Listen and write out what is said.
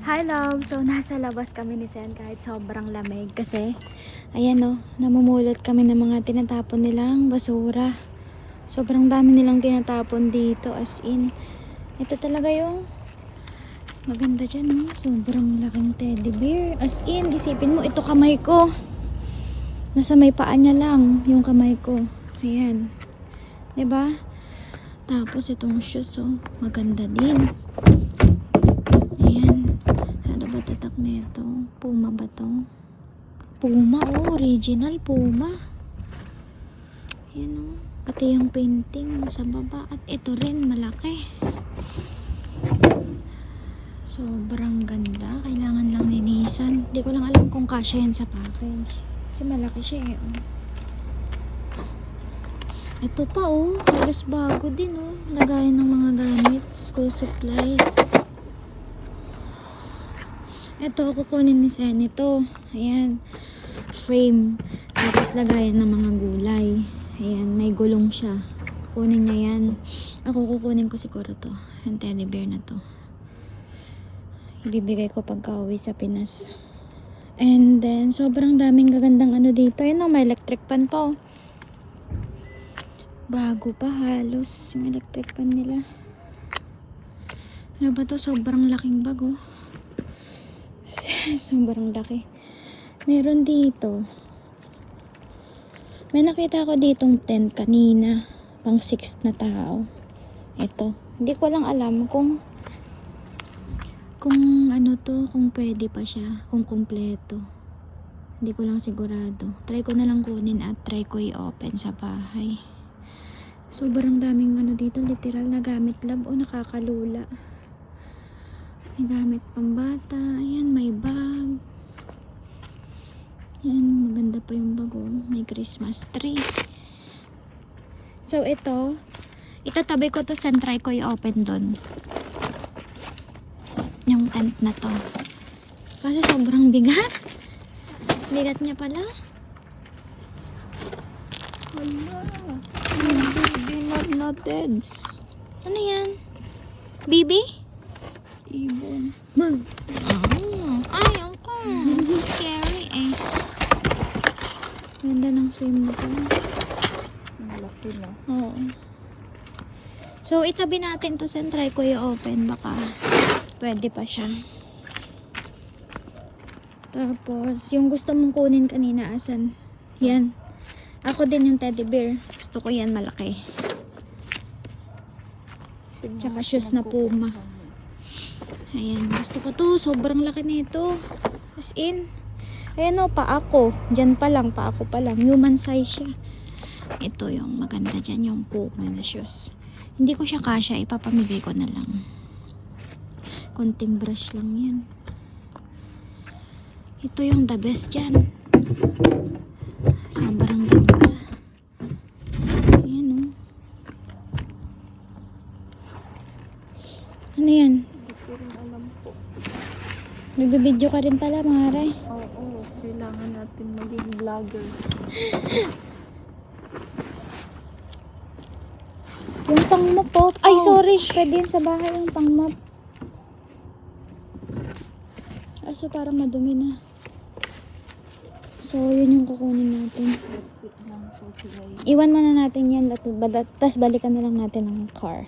Hi love! So nasa labas kami ni Sen kahit sobrang lamig kasi ayan o, namumulot kami ng mga tinatapon nilang basura. Sobrang dami nilang tinatapon dito, as in. Ito talaga yung maganda dyan, no? Sobrang laking teddy bear. As in, isipin mo, ito kamay ko. Nasa may paa niya lang yung kamay ko. Ayan. 'Di ba? Tapos itong shoes, oh, maganda din. Ayan. Ano ba tatak nito? Puma ba to? Puma, oh. Original Puma. Ayan, oh. Pati yung painting sa baba. At ito rin, malaki. Sobrang ganda. Kailangan lang linisan. Hindi ko lang alam kung kasya yan sa package. Kasi malaki siya, eh, oh. Ito pa, oh. Halos bago din, oh. Lagayan ng mga gamit. School supplies. Ito, kukunin ni Sen ito. Ayan. Frame. Tapos lagayan ng mga gulay. Ayan, may gulong siya. Kukunin niya yan. Ako kukunin ko siguro to. Yung teddy bear na to. Ibibigay ko pagka uwi sa Pinas. And then, sobrang daming gagandang ano dito. Ayan, may electric pan pa, oh. Bago pa halos yung electric pan nila. Ano ba to? Sobrang laking bag, oh. Sobrang laki. Meron dito. May nakita ko ditong tent kanina. Pang 6 na tao. Ito. Hindi ko lang alam kung ano to, kung pwede pa siya, kung kumpleto. Hindi ko lang sigurado. Try ko na lang kunin at try ko i-open sa bahay. Sobrang daming ano dito, literal na gamit lab o nakakalula. May gamit pang bata. Ayan, may bag. Ayan, maganda pa yung bag, oh. May Christmas tree. So, ito, itatabi ko to sa try ko i-open doon. Yung tent na to. Kasi sobrang bigat. Bigat niya pala. Wala. Baby natin. Ano yan? Bibi? Ibon. Ayaw ko. Scary eh. Ganda ng frame na to. Malaki na. Oo. So, itabi natin to sa try ko i-open. Baka pwede pa siya. Tapos, yung gusto mong kunin kanina, asan? Yan. Ako din yung teddy bear. Gusto ko yan malaki. Tsaka shoes na Puma. Ayan, gusto ko to. Sobrang laki nito. As in. Ayan, o, paa ko. Diyan pa lang, paa ko pa lang. Human size siya. Ito yung maganda dyan, yung Puma na shoes. Hindi ko siya kasya. Ipapamigay ko na lang. Konting brush lang yan. Ito yung the best dyan. Sobrang ganda. Ayan, o. Ano yan? Hindi ko rin alam po. Nagbibideo ka rin pala, Maray. Oo, kailangan natin maging vlogger. Yung pang-mop po. Ay, sorry. Pwede yun sa bahay yung pang-mop. Aso parang madumi na. So, yun yung kukunin natin. Iwan muna natin yan. Tapos balikan na lang natin ang car.